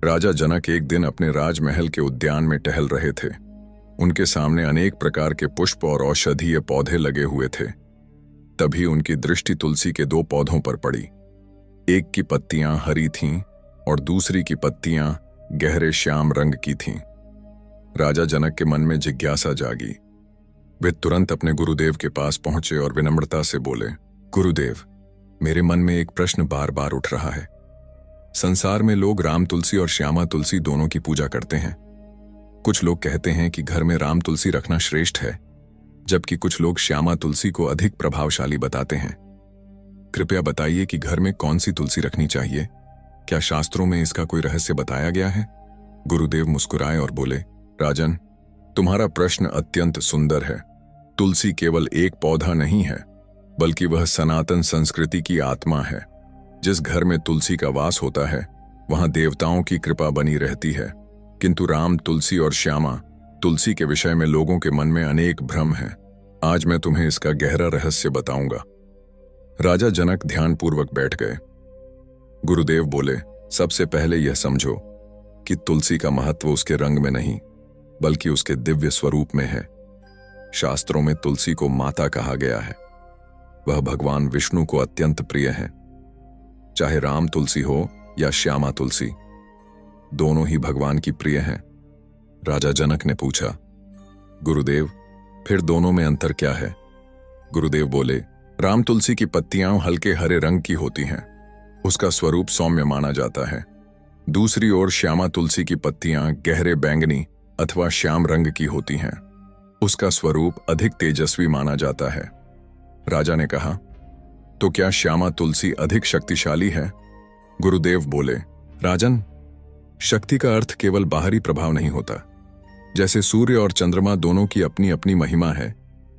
राजा जनक एक दिन अपने राजमहल के उद्यान में टहल रहे थे। उनके सामने अनेक प्रकार के पुष्प और औषधीय पौधे लगे हुए थे। तभी उनकी दृष्टि तुलसी के दो पौधों पर पड़ी। एक की पत्तियां हरी थीं और दूसरी की पत्तियां गहरे श्याम रंग की थीं। राजा जनक के मन में जिज्ञासा जागी। वे तुरंत अपने गुरुदेव के पास पहुंचे और विनम्रता से बोले, गुरुदेव, मेरे मन में एक प्रश्न बार बार उठ रहा है। संसार में लोग राम तुलसी और श्यामा तुलसी दोनों की पूजा करते हैं। कुछ लोग कहते हैं कि घर में राम तुलसी रखना श्रेष्ठ है, जबकि कुछ लोग श्यामा तुलसी को अधिक प्रभावशाली बताते हैं। कृपया बताइए कि घर में कौन सी तुलसी रखनी चाहिए। क्या शास्त्रों में इसका कोई रहस्य बताया गया है? गुरुदेव मुस्कुराए और बोले, राजन, तुम्हारा प्रश्न अत्यंत सुंदर है। तुलसी केवल एक पौधा नहीं है, बल्कि वह सनातन संस्कृति की आत्मा है। जिस घर में तुलसी का वास होता है, वहां देवताओं की कृपा बनी रहती है। किंतु राम तुलसी और श्यामा तुलसी के विषय में लोगों के मन में अनेक भ्रम हैं। आज मैं तुम्हें इसका गहरा रहस्य बताऊंगा। राजा जनक ध्यानपूर्वक बैठ गए। गुरुदेव बोले, सबसे पहले यह समझो कि तुलसी का महत्व उसके रंग में नहीं, बल्कि उसके दिव्य स्वरूप में है। शास्त्रों में तुलसी को माता कहा गया है। वह भगवान विष्णु को अत्यंत प्रिय है। चाहे राम तुलसी हो या श्यामा तुलसी, दोनों ही भगवान की प्रिय हैं। राजा जनक ने पूछा, गुरुदेव, फिर दोनों में अंतर क्या है? गुरुदेव बोले, राम तुलसी की पत्तियां हल्के हरे रंग की होती हैं। उसका स्वरूप सौम्य माना जाता है। दूसरी ओर श्यामा तुलसी की पत्तियां गहरे बैंगनी अथवा श्याम रंग की होती हैं। उसका स्वरूप अधिक तेजस्वी माना जाता है। राजा ने कहा, तो क्या श्यामा तुलसी अधिक शक्तिशाली है? गुरुदेव बोले, राजन, शक्ति का अर्थ केवल बाहरी प्रभाव नहीं होता। जैसे सूर्य और चंद्रमा दोनों की अपनी अपनी महिमा है,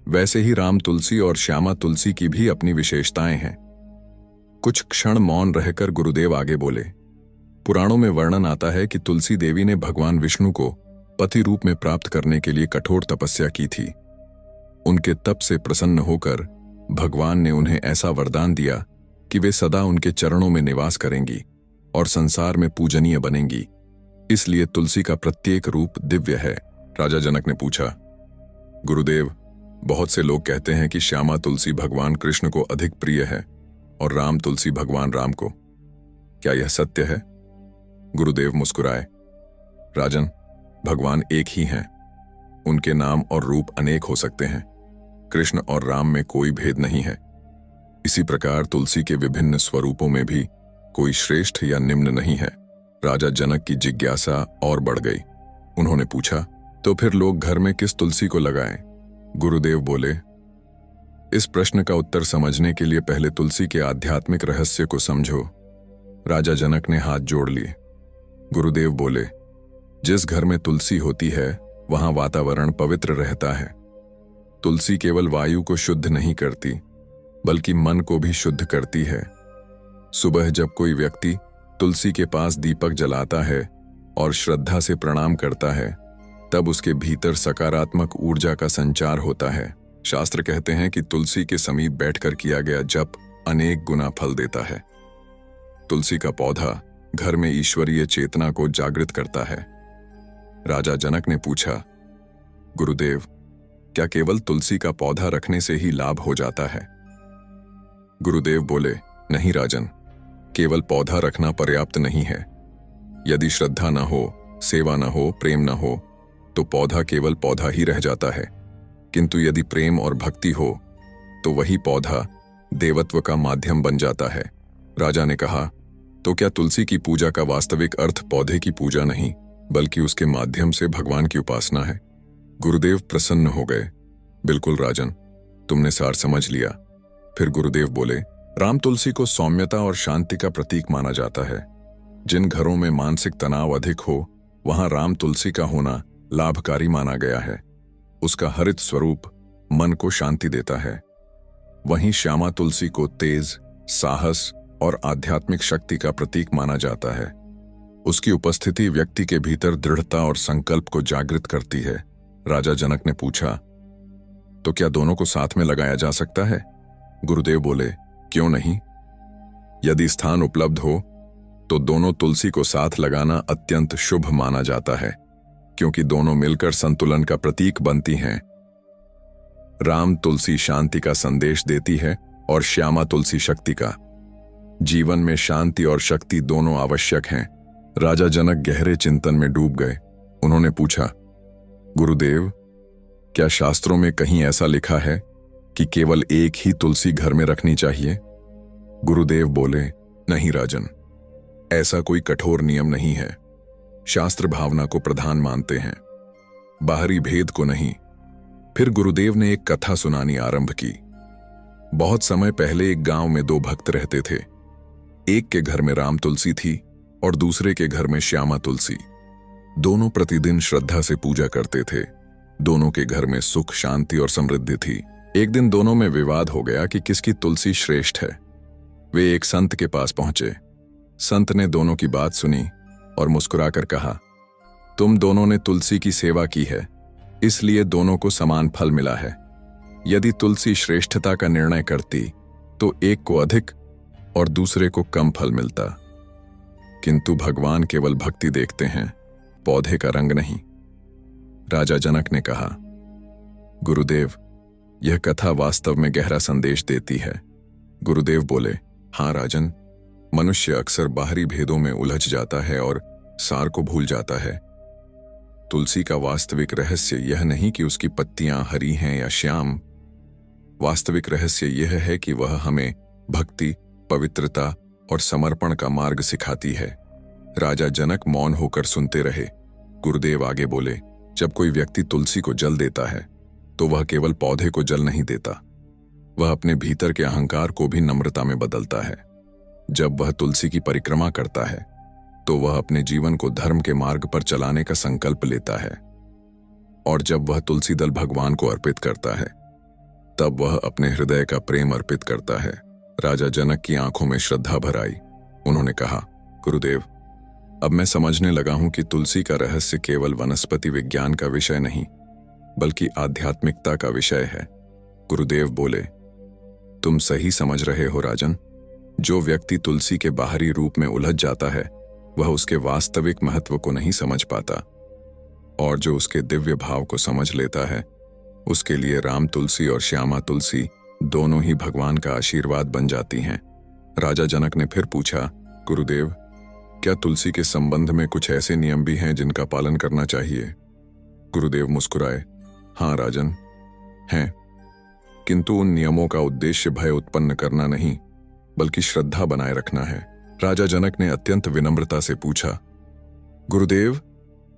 वैसे ही राम तुलसी और श्यामा तुलसी की भी अपनी विशेषताएं हैं। कुछ क्षण मौन रहकर गुरुदेव आगे बोले, पुराणों में वर्णन आता है कि तुलसी देवी ने भगवान विष्णु को पति रूप में प्राप्त करने के लिए कठोर तपस्या की थी। उनके तप से प्रसन्न होकर भगवान ने उन्हें ऐसा वरदान दिया कि वे सदा उनके चरणों में निवास करेंगी और संसार में पूजनीय बनेंगी। इसलिए तुलसी का प्रत्येक रूप दिव्य है। राजा जनक ने पूछा, गुरुदेव, बहुत से लोग कहते हैं कि श्यामा तुलसी भगवान कृष्ण को अधिक प्रिय है और राम तुलसी भगवान राम को। क्या यह सत्य है? गुरुदेव मुस्कुराए, राजन, भगवान एक ही हैं। उनके नाम और रूप अनेक हो सकते हैं। कृष्ण और राम में कोई भेद नहीं है। इसी प्रकार तुलसी के विभिन्न स्वरूपों में भी कोई श्रेष्ठ या निम्न नहीं है। राजा जनक की जिज्ञासा और बढ़ गई। उन्होंने पूछा, तो फिर लोग घर में किस तुलसी को लगाएं? गुरुदेव बोले, इस प्रश्न का उत्तर समझने के लिए पहले तुलसी के आध्यात्मिक रहस्य को समझो। राजा जनक ने हाथ जोड़ लिए। गुरुदेव बोले, जिस घर में तुलसी होती है, वहां वातावरण पवित्र रहता है। तुलसी केवल वायु को शुद्ध नहीं करती, बल्कि मन को भी शुद्ध करती है। सुबह जब कोई व्यक्ति तुलसी के पास दीपक जलाता है और श्रद्धा से प्रणाम करता है, तब उसके भीतर सकारात्मक ऊर्जा का संचार होता है। शास्त्र कहते हैं कि तुलसी के समीप बैठकर किया गया जप अनेक गुना फल देता है। तुलसी का पौधा घर में ईश्वरीय चेतना को जागृत करता है। राजा जनक ने पूछा, गुरुदेव, क्या केवल तुलसी का पौधा रखने से ही लाभ हो जाता है? गुरुदेव बोले, नहीं राजन, केवल पौधा रखना पर्याप्त नहीं है। यदि श्रद्धा न हो, सेवा न हो, प्रेम न हो, तो पौधा केवल पौधा ही रह जाता है। किंतु यदि प्रेम और भक्ति हो, तो वही पौधा देवत्व का माध्यम बन जाता है। राजा ने कहा, तो क्या तुलसी की पूजा का वास्तविक अर्थ पौधे की पूजा नहीं, बल्कि उसके माध्यम से भगवान की उपासना है? गुरुदेव प्रसन्न हो गए। बिल्कुल राजन, तुमने सार समझ लिया। फिर गुरुदेव बोले, राम तुलसी को सौम्यता और शांति का प्रतीक माना जाता है। जिन घरों में मानसिक तनाव अधिक हो, वहां राम तुलसी का होना लाभकारी माना गया है। उसका हरित स्वरूप मन को शांति देता है। वहीं श्यामा तुलसी को तेज, साहस और आध्यात्मिक शक्ति का प्रतीक माना जाता है। उसकी उपस्थिति व्यक्ति के भीतर दृढ़ता और संकल्प को जागृत करती है। राजा जनक ने पूछा, तो क्या दोनों को साथ में लगाया जा सकता है? गुरुदेव बोले, क्यों नहीं? यदि स्थान उपलब्ध हो तो दोनों तुलसी को साथ लगाना अत्यंत शुभ माना जाता है, क्योंकि दोनों मिलकर संतुलन का प्रतीक बनती हैं। राम तुलसी शांति का संदेश देती है और श्यामा तुलसी शक्ति का। जीवन में शांति और शक्ति दोनों आवश्यक हैं। राजा जनक गहरे चिंतन में डूब गए। उन्होंने पूछा, गुरुदेव, क्या शास्त्रों में कहीं ऐसा लिखा है कि केवल एक ही तुलसी घर में रखनी चाहिए? गुरुदेव बोले, नहीं राजन, ऐसा कोई कठोर नियम नहीं है। शास्त्र भावना को प्रधान मानते हैं, बाहरी भेद को नहीं। फिर गुरुदेव ने एक कथा सुनानी आरंभ की। बहुत समय पहले एक गांव में दो भक्त रहते थे। एक के घर में राम तुलसी थी और दूसरे के घर में श्यामा तुलसी। दोनों प्रतिदिन श्रद्धा से पूजा करते थे। दोनों के घर में सुख, शांति और समृद्धि थी। एक दिन दोनों में विवाद हो गया कि किसकी तुलसी श्रेष्ठ है। वे एक संत के पास पहुंचे। संत ने दोनों की बात सुनी और मुस्कुराकर कहा, तुम दोनों ने तुलसी की सेवा की है, इसलिए दोनों को समान फल मिला है। यदि तुलसी श्रेष्ठता का निर्णय करती तो एक को अधिक और दूसरे को कम फल मिलता। किंतु भगवान केवल भक्ति देखते हैं, पौधे का रंग नहीं। राजा जनक ने कहा, गुरुदेव, यह कथा वास्तव में गहरा संदेश देती है। गुरुदेव बोले, हाँ राजन, मनुष्य अक्सर बाहरी भेदों में उलझ जाता है और सार को भूल जाता है। तुलसी का वास्तविक रहस्य यह नहीं कि उसकी पत्तियां हरी हैं या श्याम। वास्तविक रहस्य यह है कि वह हमें भक्ति, पवित्रता और समर्पण का मार्ग सिखाती है। राजा जनक मौन होकर सुनते रहे। गुरुदेव आगे बोले, जब कोई व्यक्ति तुलसी को जल देता है तो वह केवल पौधे को जल नहीं देता, वह अपने भीतर के अहंकार को भी नम्रता में बदलता है। जब वह तुलसी की परिक्रमा करता है तो वह अपने जीवन को धर्म के मार्ग पर चलाने का संकल्प लेता है। और जब वह तुलसी दल भगवान को अर्पित करता है तब वह अपने हृदय का प्रेम अर्पित करता है। राजा जनक की आंखों में श्रद्धा भर आई। उन्होंने कहा, गुरुदेव, अब मैं समझने लगा हूं कि तुलसी का रहस्य केवल वनस्पति विज्ञान का विषय नहीं, बल्कि आध्यात्मिकता का विषय है। गुरुदेव बोले, तुम सही समझ रहे हो राजन। जो व्यक्ति तुलसी के बाहरी रूप में उलझ जाता है वह उसके वास्तविक महत्व को नहीं समझ पाता, और जो उसके दिव्य भाव को समझ लेता है उसके लिए राम तुलसी और श्यामा तुलसी दोनों ही भगवान का आशीर्वाद बन जाती हैं। राजा जनक ने फिर पूछा, गुरुदेव, क्या तुलसी के संबंध में कुछ ऐसे नियम भी हैं जिनका पालन करना चाहिए? गुरुदेव मुस्कुराए, हाँ राजन, हैं, किंतु उन नियमों का उद्देश्य भय उत्पन्न करना नहीं, बल्कि श्रद्धा बनाए रखना है। राजा जनक ने अत्यंत विनम्रता से पूछा, गुरुदेव,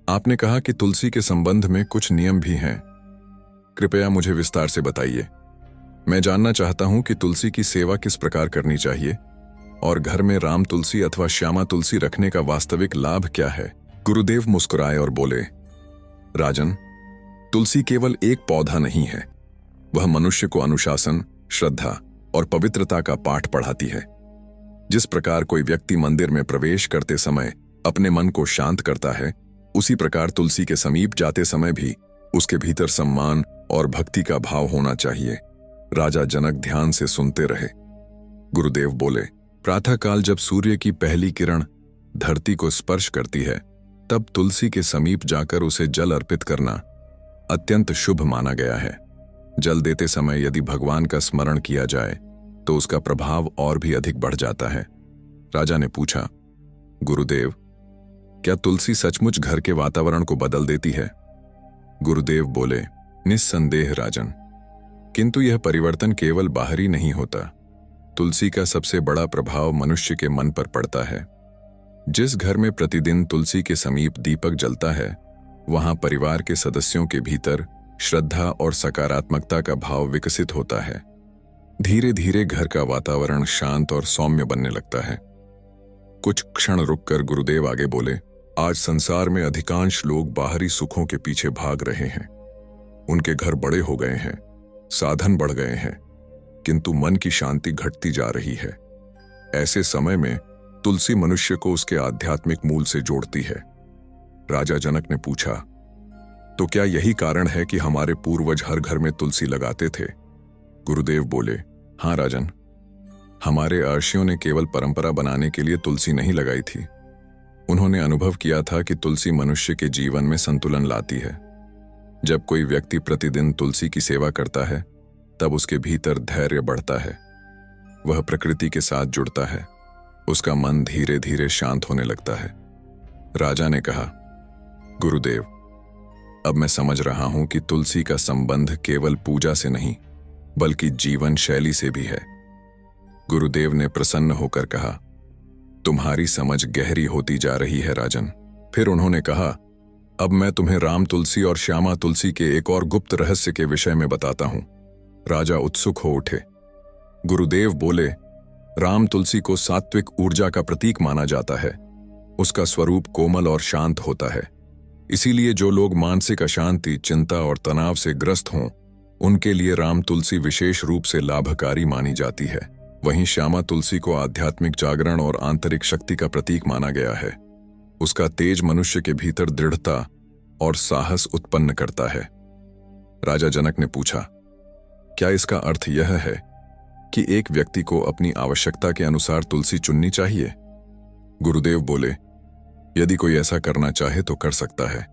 आपने कहा कि तुलसी के संबंध में कुछ नियम भी हैं, कृपया मुझे विस्तार से बताइए। मैं जानना चाहता हूं कि तुलसी की सेवा किस प्रकार करनी चाहिए और घर में राम तुलसी अथवा श्यामा तुलसी रखने का वास्तविक लाभ क्या है। गुरुदेव मुस्कुराए और बोले, राजन, तुलसी केवल एक पौधा नहीं है, वह मनुष्य को अनुशासन, श्रद्धा और पवित्रता का पाठ पढ़ाती है। जिस प्रकार कोई व्यक्ति मंदिर में प्रवेश करते समय अपने मन को शांत करता है, उसी प्रकार तुलसी के समीप जाते समय भी उसके भीतर सम्मान और भक्ति का भाव होना चाहिए। राजा जनक ध्यान से सुनते रहे। गुरुदेव बोले, प्रातःकाल जब सूर्य की पहली किरण धरती को स्पर्श करती है तब तुलसी के समीप जाकर उसे जल अर्पित करना अत्यंत शुभ माना गया है। जल देते समय यदि भगवान का स्मरण किया जाए तो उसका प्रभाव और भी अधिक बढ़ जाता है। राजा ने पूछा, गुरुदेव, क्या तुलसी सचमुच घर के वातावरण को बदल देती है? गुरुदेव बोले, निस्संदेह राजन, किंतु यह परिवर्तन केवल बाहरी नहीं होता। तुलसी का सबसे बड़ा प्रभाव मनुष्य के मन पर पड़ता है। जिस घर में प्रतिदिन तुलसी के समीप दीपक जलता है वहां परिवार के सदस्यों के भीतर श्रद्धा और सकारात्मकता का भाव विकसित होता है। धीरे धीरे घर का वातावरण शांत और सौम्य बनने लगता है। कुछ क्षण रुककर गुरुदेव आगे बोले, आज संसार में अधिकांश लोग बाहरी सुखों के पीछे भाग रहे हैं। उनके घर बड़े हो गए हैं, साधन बढ़ गए हैं, किंतु मन की शांति घटती जा रही है। ऐसे समय में तुलसी मनुष्य को उसके आध्यात्मिक मूल से जोड़ती है। राजा जनक ने पूछा, तो क्या यही कारण है कि हमारे पूर्वज हर घर में तुलसी लगाते थे? गुरुदेव बोले, हाँ राजन, हमारे अर्षियों ने केवल परंपरा बनाने के लिए तुलसी नहीं लगाई थी। उन्होंने अनुभव किया था कि तुलसी मनुष्य के जीवन में संतुलन लाती है। जब कोई व्यक्ति प्रतिदिन तुलसी की सेवा करता है, तब उसके भीतर धैर्य बढ़ता है। वह प्रकृति के साथ जुड़ता है। उसका मन धीरे धीरे शांत होने लगता है। राजा ने कहा, गुरुदेव, अब मैं समझ रहा हूं कि तुलसी का संबंध केवल पूजा से नहीं, बल्कि जीवन शैली से भी है। गुरुदेव ने प्रसन्न होकर कहा, तुम्हारी समझ गहरी होती जा रही है राजन। फिर उन्होंने कहा, अब मैं तुम्हें राम तुलसी और श्यामा तुलसी के एक और गुप्त रहस्य के विषय में बताता हूं। राजा उत्सुक हो उठे। गुरुदेव बोले, राम तुलसी को सात्विक ऊर्जा का प्रतीक माना जाता है। उसका स्वरूप कोमल और शांत होता है। इसीलिए जो लोग मानसिक अशांति, चिंता और तनाव से ग्रस्त हों, उनके लिए राम तुलसी विशेष रूप से लाभकारी मानी जाती है। वहीं श्यामा तुलसी को आध्यात्मिक जागरण और आंतरिक शक्ति का प्रतीक माना गया है। उसका तेज मनुष्य के भीतर दृढ़ता और साहस उत्पन्न करता है। राजा जनक ने पूछा, क्या इसका अर्थ यह है कि एक व्यक्ति को अपनी आवश्यकता के अनुसार तुलसी चुननी चाहिए? गुरुदेव बोले, यदि कोई ऐसा करना चाहे तो कर सकता है,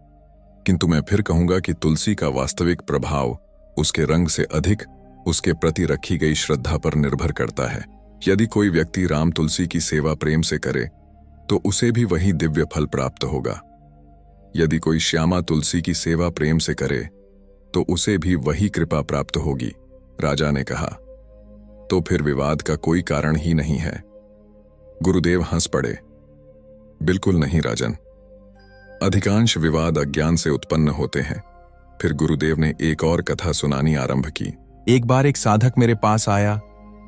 किंतु मैं फिर कहूंगा कि तुलसी का वास्तविक प्रभाव उसके रंग से अधिक उसके प्रति रखी गई श्रद्धा पर निर्भर करता है। यदि कोई व्यक्ति राम तुलसी की सेवा प्रेम से करे तो उसे भी वही दिव्य फल प्राप्त होगा। यदि कोई श्यामा तुलसी की सेवा प्रेम से करे तो उसे भी वही कृपा प्राप्त होगी। राजा ने कहा, तो फिर विवाद का कोई कारण ही नहीं है। गुरुदेव हंस पड़े। बिल्कुल नहीं राजन, अधिकांश विवाद अज्ञान से उत्पन्न होते हैं। फिर गुरुदेव ने एक और कथा सुनानी आरंभ की। एक बार एक साधक मेरे पास आया।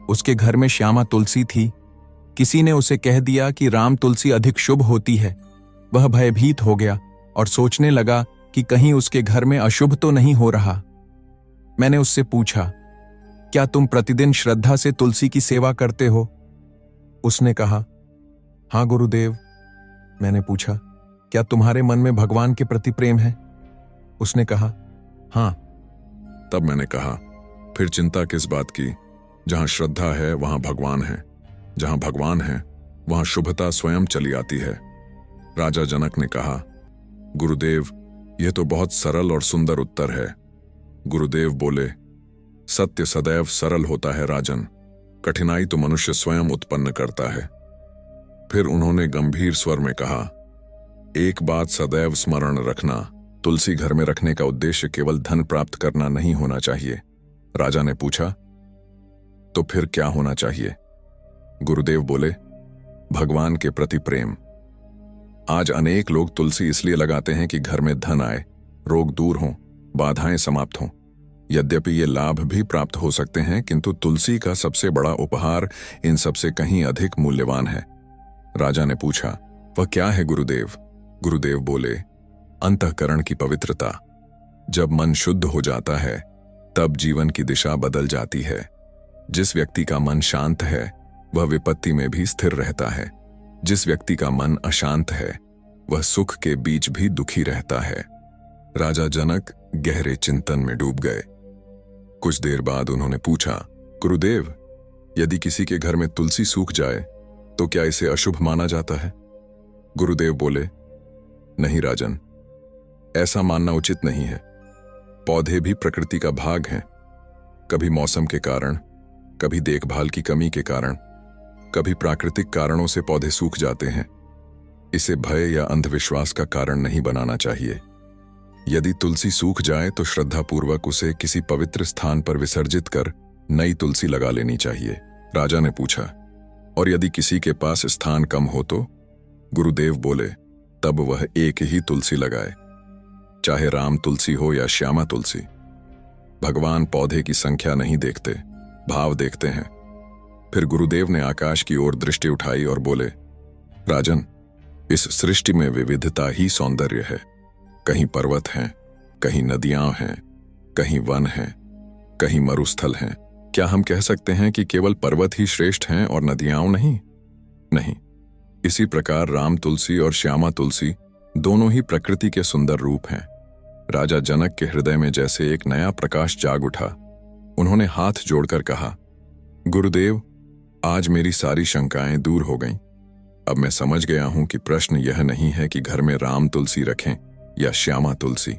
उसके घर में श्यामा तुलसी थी। किसी ने उसे कह दिया कि राम तुलसी अधिक शुभ होती है। वह भयभीत हो गया और सोचने लगा कि कहीं उसके घर में अशुभ तो नहीं हो रहा। मैंने उससे पूछा, क्या तुम प्रतिदिन श्रद्धा से तुलसी की सेवा करते हो? उसने कहा, हाँ गुरुदेव। मैंने पूछा, क्या तुम्हारे मन में भगवान के प्रति प्रेम है? उसने कहा, हाँ। तब मैंने कहा, फिर चिंता किस बात की? जहां श्रद्धा है वहां भगवान है। जहां भगवान है वहां शुभता स्वयं चली आती है। राजा जनक ने कहा, गुरुदेव, यह तो बहुत सरल और सुंदर उत्तर है। गुरुदेव बोले, सत्य सदैव सरल होता है राजन, कठिनाई तो मनुष्य स्वयं उत्पन्न करता है। फिर उन्होंने गंभीर स्वर में कहा, एक बात सदैव स्मरण रखना, तुलसी घर में रखने का उद्देश्य केवल धन प्राप्त करना नहीं होना चाहिए। राजा ने पूछा, तो फिर क्या होना चाहिए? गुरुदेव बोले, भगवान के प्रति प्रेम। आज अनेक लोग तुलसी इसलिए लगाते हैं कि घर में धन आए, रोग दूर हों, बाधाएं समाप्त हों। यद्यपि ये लाभ भी प्राप्त हो सकते हैं, किंतु तुलसी का सबसे बड़ा उपहार इन सबसे कहीं अधिक मूल्यवान है। राजा ने पूछा, वह क्या है गुरुदेव? गुरुदेव बोले, अंतःकरण की पवित्रता। जब मन शुद्ध हो जाता है तब जीवन की दिशा बदल जाती है। जिस व्यक्ति का मन शांत है वह विपत्ति में भी स्थिर रहता है। जिस व्यक्ति का मन अशांत है वह सुख के बीच भी दुखी रहता है। राजा जनक गहरे चिंतन में डूब गए। कुछ देर बाद उन्होंने पूछा, गुरुदेव, यदि किसी के घर में तुलसी सूख जाए तो क्या इसे अशुभ माना जाता है? गुरुदेव बोले, नहीं राजन, ऐसा मानना उचित नहीं है। पौधे भी प्रकृति का भाग हैं। कभी मौसम के कारण, कभी देखभाल की कमी के कारण, कभी प्राकृतिक कारणों से पौधे सूख जाते हैं। इसे भय या अंधविश्वास का कारण नहीं बनाना चाहिए। यदि तुलसी सूख जाए तो श्रद्धापूर्वक उसे किसी पवित्र स्थान पर विसर्जित कर नई तुलसी लगा लेनी चाहिए। राजा ने पूछा, और यदि किसी के पास स्थान कम हो तो? गुरुदेव बोले, तब वह एक ही तुलसी लगाए, चाहे राम तुलसी हो या श्यामा तुलसी। भगवान पौधे की संख्या नहीं देखते, भाव देखते हैं। फिर गुरुदेव ने आकाश की ओर दृष्टि उठाई और बोले, राजन, इस सृष्टि में विविधता ही सौंदर्य है। कहीं पर्वत हैं, कहीं नदियां हैं, कहीं वन हैं, कहीं मरुस्थल हैं। क्या हम कह सकते हैं कि केवल पर्वत ही श्रेष्ठ हैं और नदियां नहीं? नहीं। इसी प्रकार राम तुलसी और श्यामा तुलसी दोनों ही प्रकृति के सुंदर रूप हैं। राजा जनक के हृदय में जैसे एक नया प्रकाश जाग उठा। उन्होंने हाथ जोड़कर कहा, गुरुदेव, आज मेरी सारी शंकाएं दूर हो गईं। अब मैं समझ गया हूं कि प्रश्न यह नहीं है कि घर में राम तुलसी रखें या श्यामा तुलसी।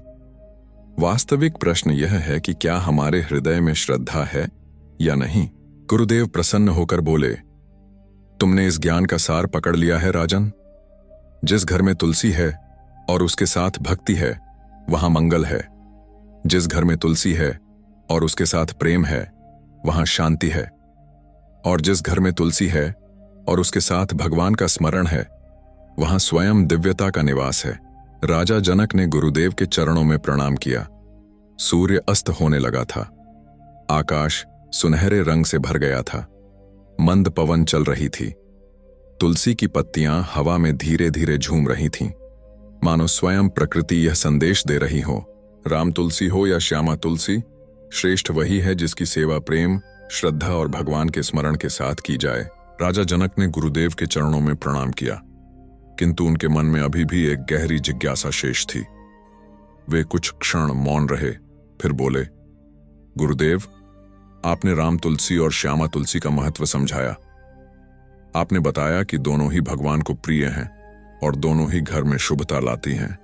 वास्तविक प्रश्न यह है कि क्या हमारे हृदय में श्रद्धा है या नहीं। गुरुदेव प्रसन्न होकर बोले, तुमने इस ज्ञान का सार पकड़ लिया है राजन। जिस घर में तुलसी है और उसके साथ भक्ति है, वहां मंगल है। जिस घर में तुलसी है और उसके साथ प्रेम है, वहां शांति है। और जिस घर में तुलसी है और उसके साथ भगवान का स्मरण है, वहां स्वयं दिव्यता का निवास है। राजा जनक ने गुरुदेव के चरणों में प्रणाम किया। सूर्य अस्त होने लगा था। आकाश सुनहरे रंग से भर गया था। मंद पवन चल रही थी। तुलसी की पत्तियां हवा में धीरे धीरे झूम रही थीं, मानो स्वयं प्रकृति यह संदेश दे रही हो, राम तुलसी हो या श्यामा तुलसी, श्रेष्ठ वही है जिसकी सेवा प्रेम, श्रद्धा और भगवान के स्मरण के साथ की जाए। राजा जनक ने गुरुदेव के चरणों में प्रणाम किया, किंतु उनके मन में अभी भी एक गहरी जिज्ञासा शेष थी। वे कुछ क्षण मौन रहे, फिर बोले, गुरुदेव, आपने राम तुलसी और श्यामा तुलसी का महत्व समझाया। आपने बताया कि दोनों ही भगवान को प्रिय हैं और दोनों ही घर में शुभता लाती हैं,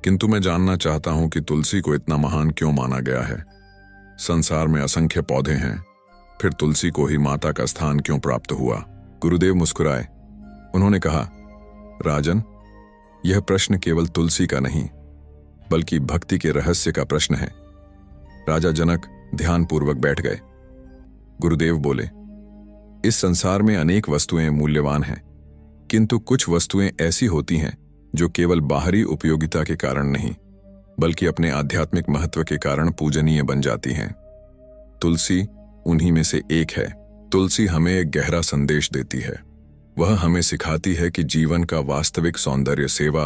किंतु मैं जानना चाहता हूं कि तुलसी को इतना महान क्यों माना गया है। संसार में असंख्य पौधे हैं, फिर तुलसी को ही माता का स्थान क्यों प्राप्त हुआ। गुरुदेव मुस्कुराए। उन्होंने कहा, राजन, यह प्रश्न केवल तुलसी का नहीं, बल्कि भक्ति के रहस्य का प्रश्न है। राजा जनक ध्यानपूर्वक बैठ गए। गुरुदेव बोले, इस संसार में अनेक वस्तुएं मूल्यवान हैं, किंतु कुछ वस्तुएं ऐसी होती हैं जो केवल बाहरी उपयोगिता के कारण नहीं, बल्कि अपने आध्यात्मिक महत्व के कारण पूजनीय बन जाती हैं। तुलसी उन्हीं में से एक है। तुलसी हमें एक गहरा संदेश देती है। वह हमें सिखाती है कि जीवन का वास्तविक सौंदर्य सेवा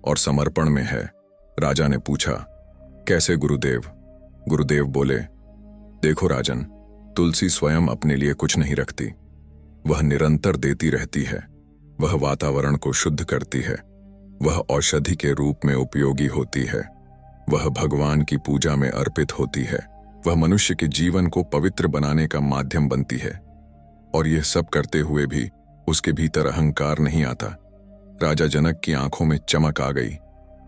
और समर्पण में है। राजा ने पूछा, कैसे गुरुदेव? गुरुदेव बोले, देखो राजन, तुलसी स्वयं अपने लिए कुछ नहीं रखती। वह निरंतर देती रहती है। वह वातावरण को शुद्ध करती है। वह औषधि के रूप में उपयोगी होती है। वह भगवान की पूजा में अर्पित होती है। वह मनुष्य के जीवन को पवित्र बनाने का माध्यम बनती है। और यह सब करते हुए भी उसके भीतर अहंकार नहीं आता। राजा जनक की आंखों में चमक आ गई।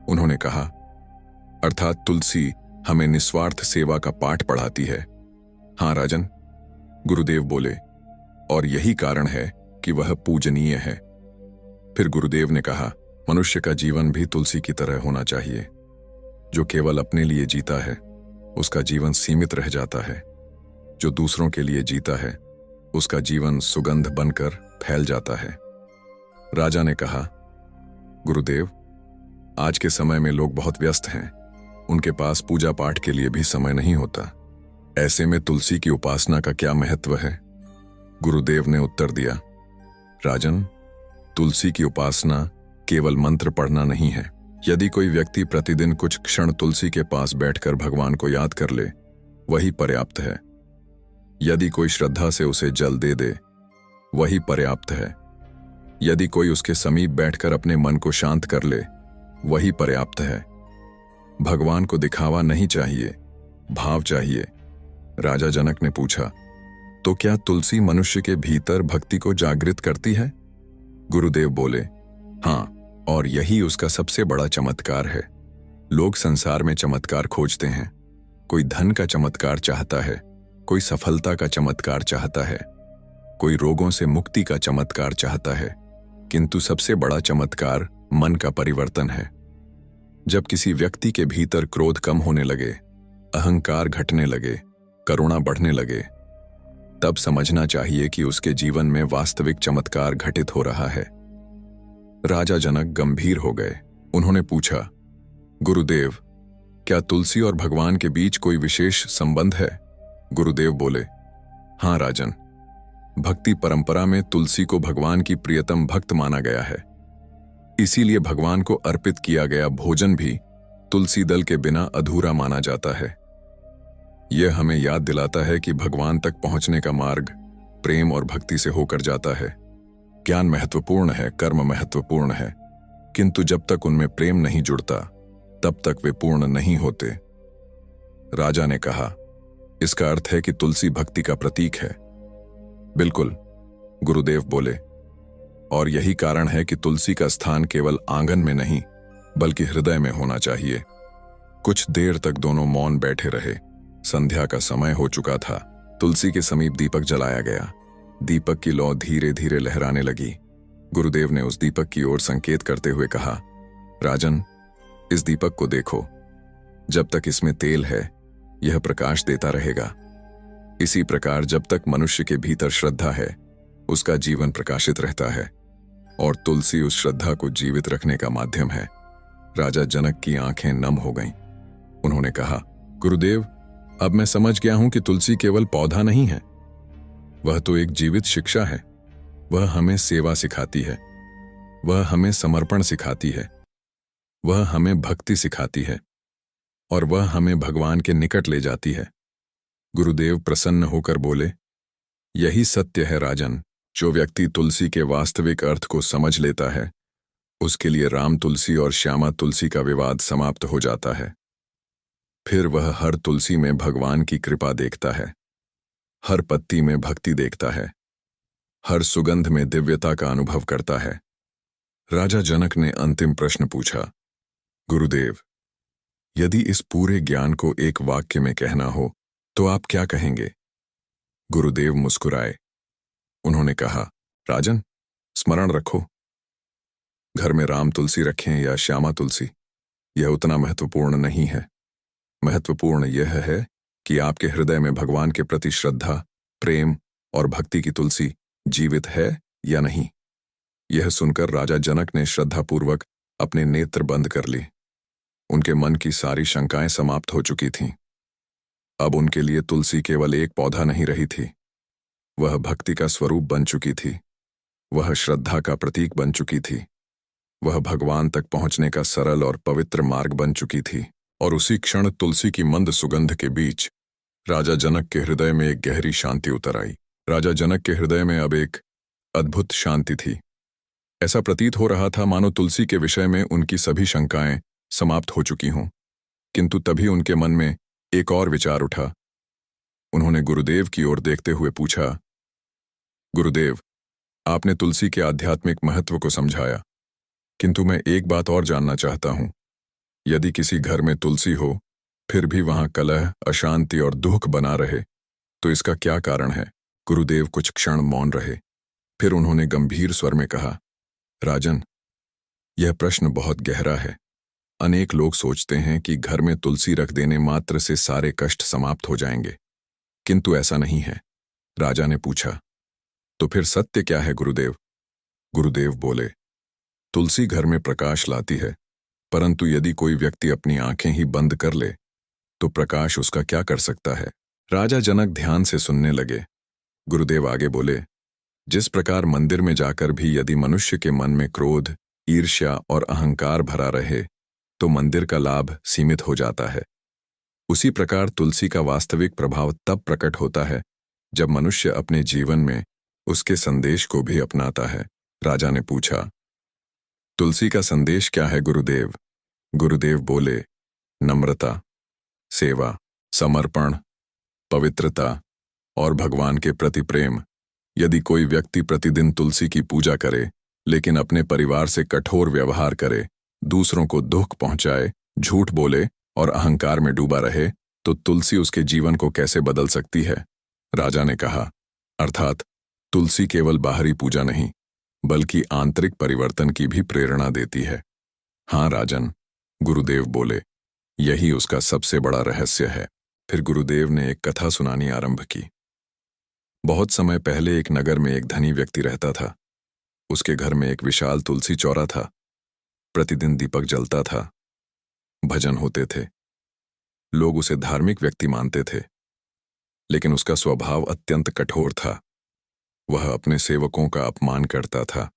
उन्होंने कहा, अर्थात तुलसी हमें निस्वार्थ सेवा का पाठ पढ़ाती है। हां राजन, गुरुदेव बोले, और यही कारण है कि वह पूजनीय है। फिर गुरुदेव ने कहा, मनुष्य का जीवन भी तुलसी की तरह होना चाहिए। जो केवल अपने लिए जीता है, उसका जीवन सीमित रह जाता है। जो दूसरों के लिए जीता है, उसका जीवन सुगंध बनकर फैल जाता है। राजा ने कहा, गुरुदेव, आज के समय में लोग बहुत व्यस्त हैं। उनके पास पूजा पाठ के लिए भी समय नहीं होता। ऐसे में तुलसी की उपासना का क्या महत्व है? गुरुदेव ने उत्तर दिया, राजन, तुलसी की उपासना केवल मंत्र पढ़ना नहीं है। यदि कोई व्यक्ति प्रतिदिन कुछ क्षण तुलसी के पास बैठकर भगवान को याद कर ले, वही पर्याप्त है। यदि कोई श्रद्धा से उसे जल दे दे, वही पर्याप्त है। यदि कोई उसके समीप बैठकर अपने मन को शांत कर ले, वही पर्याप्त है। भगवान को दिखावा नहीं चाहिए, भाव चाहिए। राजा जनक ने पूछा, तो क्या तुलसी मनुष्य के भीतर भक्ति को जागृत करती है? गुरुदेव बोले, हां, और यही उसका सबसे बड़ा चमत्कार है। लोग संसार में चमत्कार खोजते हैं। कोई धन का चमत्कार चाहता है, कोई सफलता का चमत्कार चाहता है, कोई रोगों से मुक्ति का चमत्कार चाहता है, किंतु सबसे बड़ा चमत्कार मन का परिवर्तन है। जब किसी व्यक्ति के भीतर क्रोध कम होने लगे, अहंकार घटने लगे, करुणा बढ़ने लगे, तब समझना चाहिए कि उसके जीवन में वास्तविक चमत्कार घटित हो रहा है। राजा जनक गंभीर हो गए। उन्होंने पूछा, गुरुदेव, क्या तुलसी और भगवान के बीच कोई विशेष संबंध है? गुरुदेव बोले, हां राजन, भक्ति परंपरा में तुलसी को भगवान की प्रियतम भक्त माना गया है। इसीलिए भगवान को अर्पित किया गया भोजन भी तुलसी दल के बिना अधूरा माना जाता है। यह हमें याद दिलाता है कि भगवान तक पहुंचने का मार्ग प्रेम और भक्ति से होकर जाता है। ज्ञान महत्वपूर्ण है, कर्म महत्वपूर्ण है, किंतु जब तक उनमें प्रेम नहीं जुड़ता, तब तक वे पूर्ण नहीं होते। राजा ने कहा, इसका अर्थ है कि तुलसी भक्ति का प्रतीक है। बिल्कुल, गुरुदेव बोले, और यही कारण है कि तुलसी का स्थान केवल आंगन में नहीं बल्कि हृदय में होना चाहिए। कुछ देर तक दोनों मौन बैठे रहे। संध्या का समय हो चुका था। तुलसी के समीप दीपक जलाया गया। दीपक की लौ धीरे धीरे लहराने लगी। गुरुदेव ने उस दीपक की ओर संकेत करते हुए कहा, राजन, इस दीपक को देखो। जब तक इसमें तेल है यह प्रकाश देता रहेगा। इसी प्रकार जब तक मनुष्य के भीतर श्रद्धा है उसका जीवन प्रकाशित रहता है, और तुलसी उस श्रद्धा को जीवित रखने का माध्यम है। राजा जनक की आंखें नम हो गईं। उन्होंने कहा, गुरुदेव, अब मैं समझ गया हूं कि तुलसी केवल पौधा नहीं है, वह तो एक जीवित शिक्षा है। वह हमें सेवा सिखाती है, वह हमें समर्पण सिखाती है, वह हमें भक्ति सिखाती है, और वह हमें भगवान के निकट ले जाती है। गुरुदेव प्रसन्न होकर बोले, यही सत्य है राजन। जो व्यक्ति तुलसी के वास्तविक अर्थ को समझ लेता है उसके लिए राम तुलसी और श्यामा तुलसी का विवाद समाप्त हो जाता है। फिर वह हर तुलसी में भगवान की कृपा देखता है, हर पत्ती में भक्ति देखता है, हर सुगंध में दिव्यता का अनुभव करता है। राजा जनक ने अंतिम प्रश्न पूछा, गुरुदेव, यदि इस पूरे ज्ञान को एक वाक्य में कहना हो तो आप क्या कहेंगे? गुरुदेव मुस्कुराए। उन्होंने कहा, राजन, स्मरण रखो, घर में राम तुलसी रखें या श्यामा तुलसी, यह उतना महत्वपूर्ण नहीं है। महत्वपूर्ण यह है कि आपके हृदय में भगवान के प्रति श्रद्धा, प्रेम और भक्ति की तुलसी जीवित है या नहीं। यह सुनकर राजा जनक ने श्रद्धापूर्वक अपने नेत्र बंद कर लिए। उनके मन की सारी शंकाएं समाप्त हो चुकी थीं। अब उनके लिए तुलसी केवल एक पौधा नहीं रही थी, वह भक्ति का स्वरूप बन चुकी थी, वह श्रद्धा का प्रतीक बन चुकी थी, वह भगवान तक पहुंचने का सरल और पवित्र मार्ग बन चुकी थी। और उसी क्षण तुलसी की मंद सुगंध के बीच राजा जनक के हृदय में एक गहरी शांति उतर आई। राजा जनक के हृदय में अब एक अद्भुत शांति थी। ऐसा प्रतीत हो रहा था मानो तुलसी के विषय में उनकी सभी शंकाएं समाप्त हो चुकी हों। किंतु तभी उनके मन में एक और विचार उठा। उन्होंने गुरुदेव की ओर देखते हुए पूछा, गुरुदेव, आपने तुलसी के आध्यात्मिक महत्व को समझाया, किंतु मैं एक बात और जानना चाहता हूं। यदि किसी घर में तुलसी हो फिर भी वहां कलह, अशांति और दुख बना रहे तो इसका क्या कारण है? गुरुदेव कुछ क्षण मौन रहे। फिर उन्होंने गंभीर स्वर में कहा, राजन, यह प्रश्न बहुत गहरा है। अनेक लोग सोचते हैं कि घर में तुलसी रख देने मात्र से सारे कष्ट समाप्त हो जाएंगे, किंतु ऐसा नहीं है। राजा ने पूछा, तो फिर सत्य क्या है गुरुदेव? गुरुदेव बोले, तुलसी घर में प्रकाश लाती है, परंतु यदि कोई व्यक्ति अपनी आंखें ही बंद कर ले तो प्रकाश उसका क्या कर सकता है? राजा जनक ध्यान से सुनने लगे। गुरुदेव आगे बोले, जिस प्रकार मंदिर में जाकर भी यदि मनुष्य के मन में क्रोध, ईर्ष्या और अहंकार भरा रहे तो मंदिर का लाभ सीमित हो जाता है, उसी प्रकार तुलसी का वास्तविक प्रभाव तब प्रकट होता है जब मनुष्य अपने जीवन में उसके संदेश को भी अपनाता है। राजा ने पूछा, तुलसी का संदेश क्या है गुरुदेव? गुरुदेव बोले, नम्रता, सेवा, समर्पण, पवित्रता और भगवान के प्रति प्रेम। यदि कोई व्यक्ति प्रतिदिन तुलसी की पूजा करे लेकिन अपने परिवार से कठोर व्यवहार करे, दूसरों को दुख पहुंचाए, झूठ बोले और अहंकार में डूबा रहे तो तुलसी उसके जीवन को कैसे बदल सकती है? राजा ने कहा, अर्थात तुलसी केवल बाहरी पूजा नहीं बल्कि आंतरिक परिवर्तन की भी प्रेरणा देती है। हाँ राजन, गुरुदेव बोले, यही उसका सबसे बड़ा रहस्य है। फिर गुरुदेव ने एक कथा सुनानी आरंभ की। बहुत समय पहले एक नगर में एक धनी व्यक्ति रहता था। उसके घर में एक विशाल तुलसी चौरा था। प्रतिदिन दीपक जलता था, भजन होते थे, लोग उसे धार्मिक व्यक्ति मानते थे, लेकिन उसका स्वभाव अत्यंत कठोर था। वह अपने सेवकों का अपमान करता था,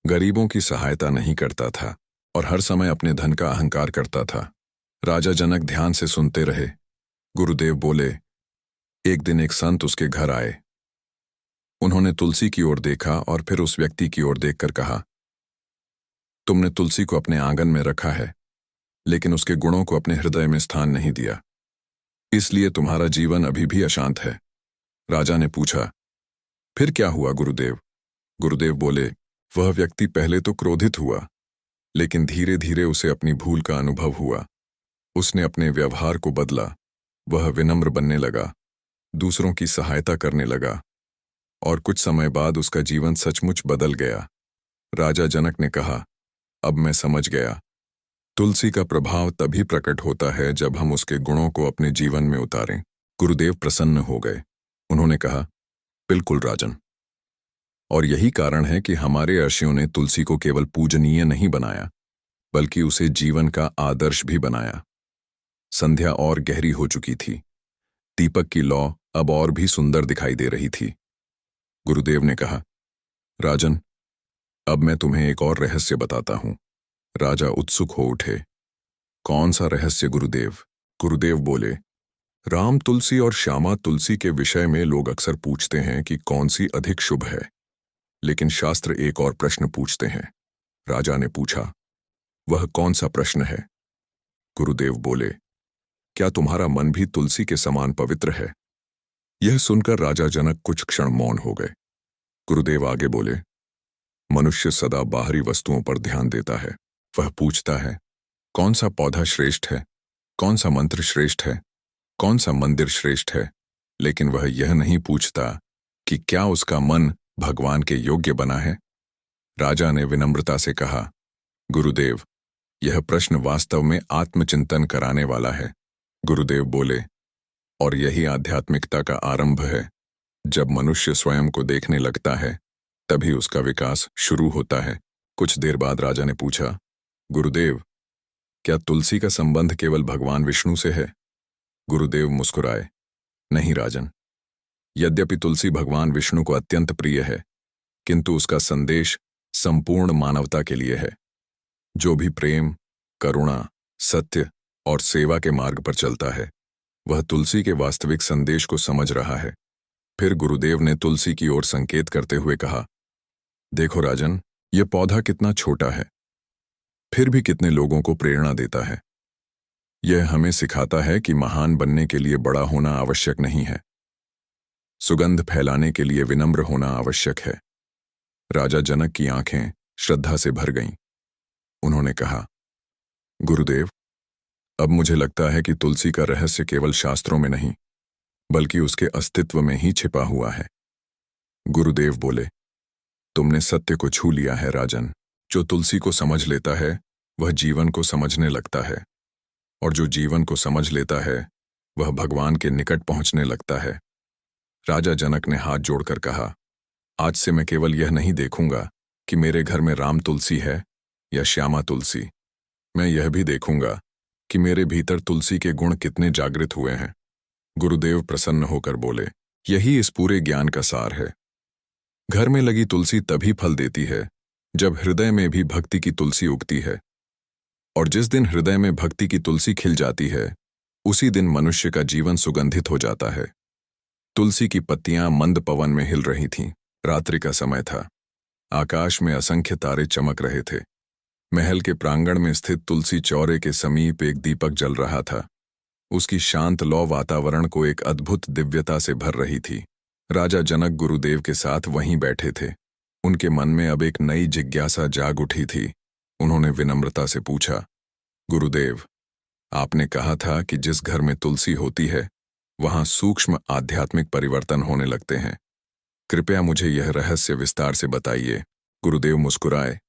गरीबों की सहायता नहीं करता था और हर समय अपने धन का अहंकार करता था। राजा जनक ध्यान से सुनते रहे। गुरुदेव बोले, एक दिन एक संत उसके घर आए। उन्होंने तुलसी की ओर देखा और फिर उस व्यक्ति की ओर देखकर कहा, तुमने तुलसी को अपने आंगन में रखा है लेकिन उसके गुणों को अपने हृदय में स्थान नहीं दिया, इसलिए तुम्हारा जीवन अभी भी अशांत है। राजा ने पूछा, फिर क्या हुआ गुरुदेव? गुरुदेव बोले, वह व्यक्ति पहले तो क्रोधित हुआ, लेकिन धीरे धीरे उसे अपनी भूल का अनुभव हुआ। उसने अपने व्यवहार को बदला। वह विनम्र बनने लगा, दूसरों की सहायता करने लगा, और कुछ समय बाद उसका जीवन सचमुच बदल गया। राजा जनक ने कहा, अब मैं समझ गया। तुलसी का प्रभाव तभी प्रकट होता है जब हम उसके गुणों को अपने जीवन में उतारें। गुरुदेव प्रसन्न हो गए। उन्होंने कहा, बिल्कुल राजन, और यही कारण है कि हमारे ऋषियों ने तुलसी को केवल पूजनीय नहीं बनाया, बल्कि उसे जीवन का आदर्श भी बनाया। संध्या और गहरी हो चुकी थी। दीपक की लौ अब और भी सुंदर दिखाई दे रही थी। गुरुदेव ने कहा, राजन, अब मैं तुम्हें एक और रहस्य बताता हूं। राजा उत्सुक हो उठे। कौन सा रहस्य गुरुदेव? गुरुदेव बोले, राम तुलसी और श्यामा तुलसी के विषय में लोग अक्सर पूछते हैं कि कौन सी अधिक शुभ है, लेकिन शास्त्र एक और प्रश्न पूछते हैं। राजा ने पूछा, वह कौन सा प्रश्न है? गुरुदेव बोले, क्या तुम्हारा मन भी तुलसी के समान पवित्र है? यह सुनकर राजा जनक कुछ क्षण मौन हो गए। गुरुदेव आगे बोले, मनुष्य सदा बाहरी वस्तुओं पर ध्यान देता है। वह पूछता है, कौन सा पौधा श्रेष्ठ है, कौन सा मंत्र श्रेष्ठ है, कौन सा मंदिर श्रेष्ठ है, लेकिन वह यह नहीं पूछता कि क्या उसका मन भगवान के योग्य बना है। राजा ने विनम्रता से कहा, गुरुदेव, यह प्रश्न वास्तव में आत्मचिंतन कराने वाला है। गुरुदेव बोले, और यही आध्यात्मिकता का आरंभ है। जब मनुष्य स्वयं को देखने लगता है, तभी उसका विकास शुरू होता है। कुछ देर बाद राजा ने पूछा, गुरुदेव, क्या तुलसी का संबंध केवल भगवान विष्णु से है? गुरुदेव मुस्कुराए, नहीं राजन, यद्यपि तुलसी भगवान विष्णु को अत्यंत प्रिय है, किंतु उसका संदेश संपूर्ण मानवता के लिए है। जो भी प्रेम, करुणा, सत्य और सेवा के मार्ग पर चलता है, वह तुलसी के वास्तविक संदेश को समझ रहा है। फिर गुरुदेव ने तुलसी की ओर संकेत करते हुए कहा, देखो राजन, यह पौधा कितना छोटा है, फिर भी कितने लोगों को प्रेरणा देता है। यह हमें सिखाता है कि महान बनने के लिए बड़ा होना आवश्यक नहीं है, सुगंध फैलाने के लिए विनम्र होना आवश्यक है। राजा जनक की आंखें श्रद्धा से भर गईं। उन्होंने कहा, गुरुदेव, अब मुझे लगता है कि तुलसी का रहस्य केवल शास्त्रों में नहीं, बल्कि उसके अस्तित्व में ही छिपा हुआ है। गुरुदेव बोले, तुमने सत्य को छू लिया है राजन। जो तुलसी को समझ लेता है, वह जीवन को समझने लगता है, और जो जीवन को समझ लेता है, वह भगवान के निकट पहुंचने लगता है। राजा जनक ने हाथ जोड़कर कहा, आज से मैं केवल यह नहीं देखूंगा कि मेरे घर में राम तुलसी है या श्यामा तुलसी, मैं यह भी देखूंगा कि मेरे भीतर तुलसी के गुण कितने जागृत हुए हैं। गुरुदेव प्रसन्न होकर बोले, यही इस पूरे ज्ञान का सार है। घर में लगी तुलसी तभी फल देती है जब हृदय में भी भक्ति की तुलसी उगती है, और जिस दिन हृदय में भक्ति की तुलसी खिल जाती है, उसी दिन मनुष्य का जीवन सुगंधित हो जाता है। तुलसी की पत्तियां मंद पवन में हिल रही थीं। रात्रि का समय था। आकाश में असंख्य तारे चमक रहे थे। महल के प्रांगण में स्थित तुलसी चौरे के समीप एक दीपक जल रहा था। उसकी शांत लौ वातावरण को एक अद्भुत दिव्यता से भर रही थी। राजा जनक गुरुदेव के साथ वहीं बैठे थे। उनके मन में अब एक नई जिज्ञासा जाग उठी थी। उन्होंने विनम्रता से पूछा, गुरुदेव, आपने कहा था कि जिस घर में तुलसी होती है, वहां सूक्ष्म आध्यात्मिक परिवर्तन होने लगते हैं। कृपया मुझे यह रहस्य विस्तार से बताइए। गुरुदेव मुस्कुराए।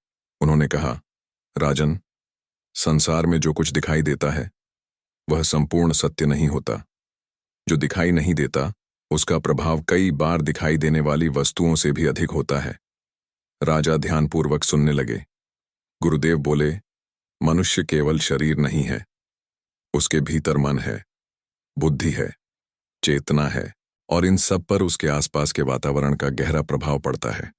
उन्होंने कहा, राजन, संसार में जो कुछ दिखाई देता है, वह संपूर्ण सत्य नहीं होता। जो दिखाई नहीं देता, उसका प्रभाव कई बार दिखाई देने वाली वस्तुओं से भी अधिक होता है। राजा ध्यानपूर्वक सुनने लगे। गुरुदेव बोले, मनुष्य केवल शरीर नहीं है, उसके भीतर मन है, बुद्धि है, चेतना है, और इन सब पर उसके आसपास के वातावरण का गहरा प्रभाव पड़ता है।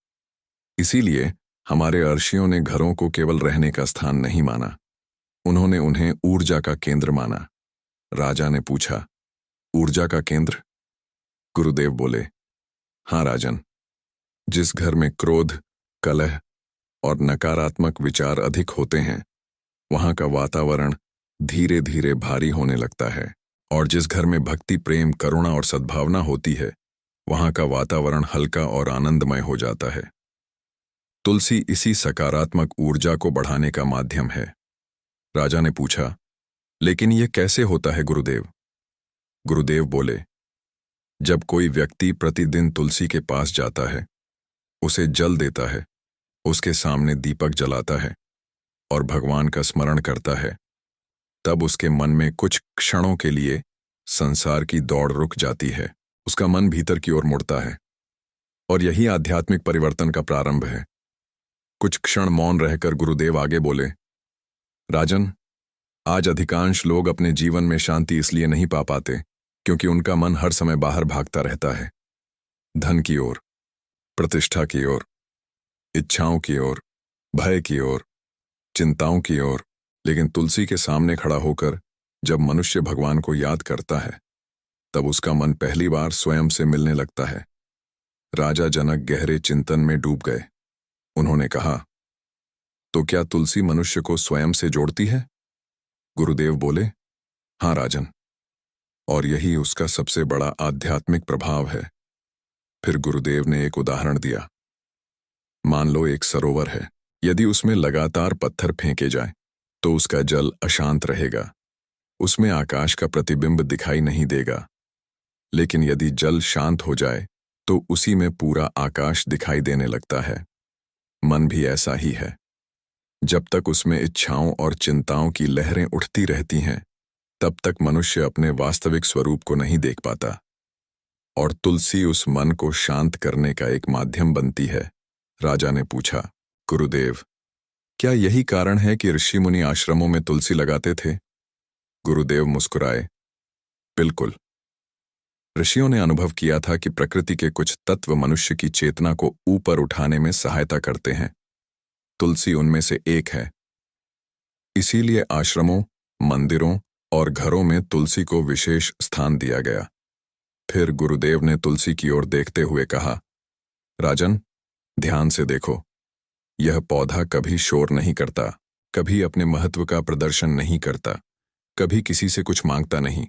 इसीलिए हमारे ऋषियों ने घरों को केवल रहने का स्थान नहीं माना, उन्होंने उन्हें ऊर्जा का केंद्र माना। राजा ने पूछा, ऊर्जा का केंद्र? गुरुदेव बोले, हाँ राजन, जिस घर में क्रोध, कलह और नकारात्मक विचार अधिक होते हैं, वहां का वातावरण धीरे धीरे भारी होने लगता है, और जिस घर में भक्ति, प्रेम, करुणा और सद्भावना होती है, वहां का वातावरण हल्का और आनंदमय हो जाता है। तुलसी इसी सकारात्मक ऊर्जा को बढ़ाने का माध्यम है। राजा ने पूछा, लेकिन यह कैसे होता है गुरुदेव? गुरुदेव बोले, जब कोई व्यक्ति प्रतिदिन तुलसी के पास जाता है, उसे जल देता है, उसके सामने दीपक जलाता है और भगवान का स्मरण करता है, तब उसके मन में कुछ क्षणों के लिए संसार की दौड़ रुक जाती है। उसका मन भीतर की ओर मुड़ता है और यही आध्यात्मिक परिवर्तन का प्रारंभ है। कुछ क्षण मौन रहकर गुरुदेव आगे बोले, राजन, आज अधिकांश लोग अपने जीवन में शांति इसलिए नहीं पा पाते क्योंकि उनका मन हर समय बाहर भागता रहता है, धन की ओर, प्रतिष्ठा की ओर, इच्छाओं की ओर, भय की ओर, चिंताओं की ओर। लेकिन तुलसी के सामने खड़ा होकर जब मनुष्य भगवान को याद करता है, तब उसका मन पहली बार स्वयं से मिलने लगता है। राजा जनक गहरे चिंतन में डूब गए। उन्होंने कहा, तो क्या तुलसी मनुष्य को स्वयं से जोड़ती है? गुरुदेव बोले, हाँ राजन, और यही उसका सबसे बड़ा आध्यात्मिक प्रभाव है। फिर गुरुदेव ने एक उदाहरण दिया। मान लो एक सरोवर है, यदि उसमें लगातार पत्थर फेंके जाएं, तो उसका जल अशांत रहेगा, उसमें आकाश का प्रतिबिंब दिखाई नहीं देगा। लेकिन यदि जल शांत हो जाए तो उसी में पूरा आकाश दिखाई देने लगता है। मन भी ऐसा ही है। जब तक उसमें इच्छाओं और चिंताओं की लहरें उठती रहती हैं, तब तक मनुष्य अपने वास्तविक स्वरूप को नहीं देख पाता। और तुलसी उस मन को शांत करने का एक माध्यम बनती है। राजा ने पूछा, गुरुदेव, क्या यही कारण है कि ऋषि मुनि आश्रमों में तुलसी लगाते थे? गुरुदेव मुस्कुराए, बिल्कुल। ऋषियों ने अनुभव किया था कि प्रकृति के कुछ तत्व मनुष्य की चेतना को ऊपर उठाने में सहायता करते हैं। तुलसी उनमें से एक है। इसीलिए आश्रमों, मंदिरों और घरों में तुलसी को विशेष स्थान दिया गया। फिर गुरुदेव ने तुलसी की ओर देखते हुए कहा, राजन, ध्यान से देखो। यह पौधा कभी शोर नहीं करता, कभी अपने महत्व का प्रदर्शन नहीं करता, कभी किसी से कुछ मांगता नहीं।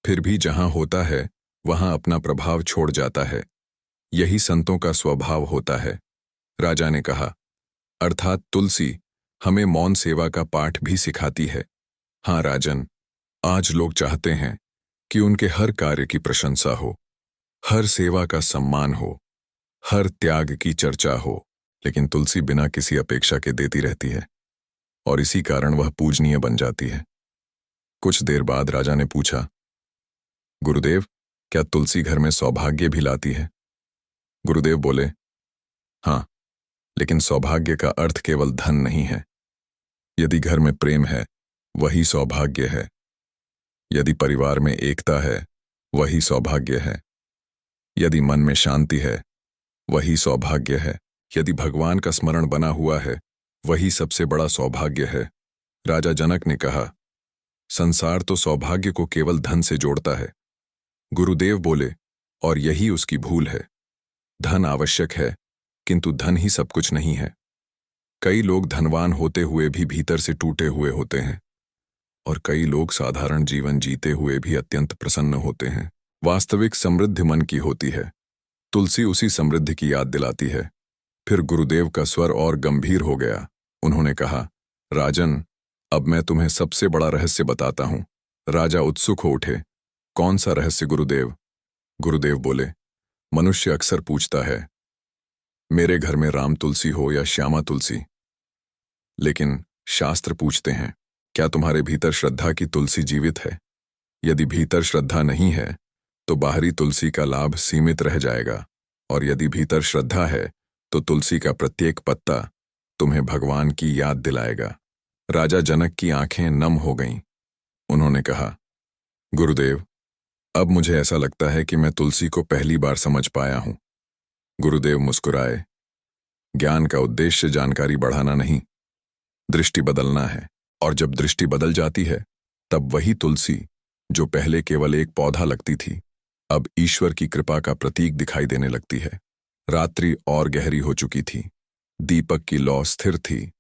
फिर भी जहां होता है वहां अपना प्रभाव छोड़ जाता है। यही संतों का स्वभाव होता है। राजा ने कहा, अर्थात तुलसी हमें मौन सेवा का पाठ भी सिखाती है। हाँ राजन, आज लोग चाहते हैं कि उनके हर कार्य की प्रशंसा हो, हर सेवा का सम्मान हो, हर त्याग की चर्चा हो, लेकिन तुलसी बिना किसी अपेक्षा के देती रहती है और इसी कारण वह पूजनीय बन जाती है। कुछ देर बाद राजा ने पूछा, गुरुदेव, क्या तुलसी घर में सौभाग्य भी लाती है? गुरुदेव बोले, हाँ, लेकिन सौभाग्य का अर्थ केवल धन नहीं है। यदि घर में प्रेम है, वही सौभाग्य है। यदि परिवार में एकता है, वही सौभाग्य है। यदि मन में शांति है, वही सौभाग्य है। यदि भगवान का स्मरण बना हुआ है, वही सबसे बड़ा सौभाग्य है। राजा जनक ने कहा, संसार तो सौभाग्य को केवल धन से जोड़ता है। गुरुदेव बोले, और यही उसकी भूल है। धन आवश्यक है, किंतु धन ही सब कुछ नहीं है। कई लोग धनवान होते हुए भी भीतर से टूटे हुए होते हैं और कई लोग साधारण जीवन जीते हुए भी अत्यंत प्रसन्न होते हैं। वास्तविक समृद्धि मन की होती है। तुलसी उसी समृद्धि की याद दिलाती है। फिर गुरुदेव का स्वर और गंभीर हो गया। उन्होंने कहा, राजन, अब मैं तुम्हें सबसे बड़ा रहस्य बताता हूं। राजा उत्सुक हो उठे। कौन सा रहस्य गुरुदेव? गुरुदेव बोले, मनुष्य अक्सर पूछता है, मेरे घर में राम तुलसी हो या श्यामा तुलसी। लेकिन शास्त्र पूछते हैं, क्या तुम्हारे भीतर श्रद्धा की तुलसी जीवित है? यदि भीतर श्रद्धा नहीं है तो बाहरी तुलसी का लाभ सीमित रह जाएगा, और यदि भीतर श्रद्धा है तो तुलसी का प्रत्येक पत्ता तुम्हें भगवान की याद दिलाएगा। राजा जनक की आंखें नम हो गईं। उन्होंने कहा, गुरुदेव, अब मुझे ऐसा लगता है कि मैं तुलसी को पहली बार समझ पाया हूं। गुरुदेव मुस्कुराए। ज्ञान का उद्देश्य जानकारी बढ़ाना नहीं, दृष्टि बदलना है। और जब दृष्टि बदल जाती है, तब वही तुलसी जो पहले केवल एक पौधा लगती थी, अब ईश्वर की कृपा का प्रतीक दिखाई देने लगती है। रात्रि और गहरी हो चुकी थी। दीपक की लौ स्थिर थी।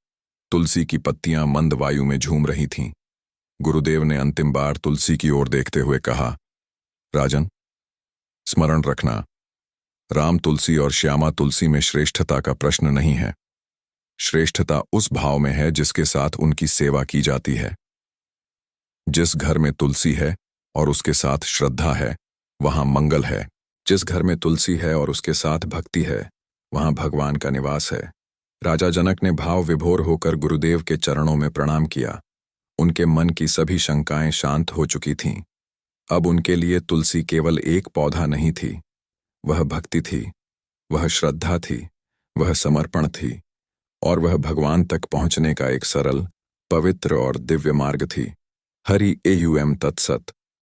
तुलसी की पत्तियां मंद वायु में झूम रही थीं। गुरुदेव ने अंतिम बार तुलसी की ओर देखते हुए कहा, राजन, स्मरण रखना, राम तुलसी और श्यामा तुलसी में श्रेष्ठता का प्रश्न नहीं है। श्रेष्ठता उस भाव में है जिसके साथ उनकी सेवा की जाती है। जिस घर में तुलसी है और उसके साथ श्रद्धा है, वहां मंगल है। जिस घर में तुलसी है और उसके साथ भक्ति है, वहां भगवान का निवास है। राजा जनक ने भाव विभोर होकर गुरुदेव के चरणों में प्रणाम किया। उनके मन की सभी शंकाएं शांत हो चुकी थीं। अब उनके लिए तुलसी केवल एक पौधा नहीं थी, वह भक्ति थी, वह श्रद्धा थी, वह समर्पण थी, और वह भगवान तक पहुंचने का एक सरल, पवित्र और दिव्य मार्ग थी। हरि एयुएम तत्सत।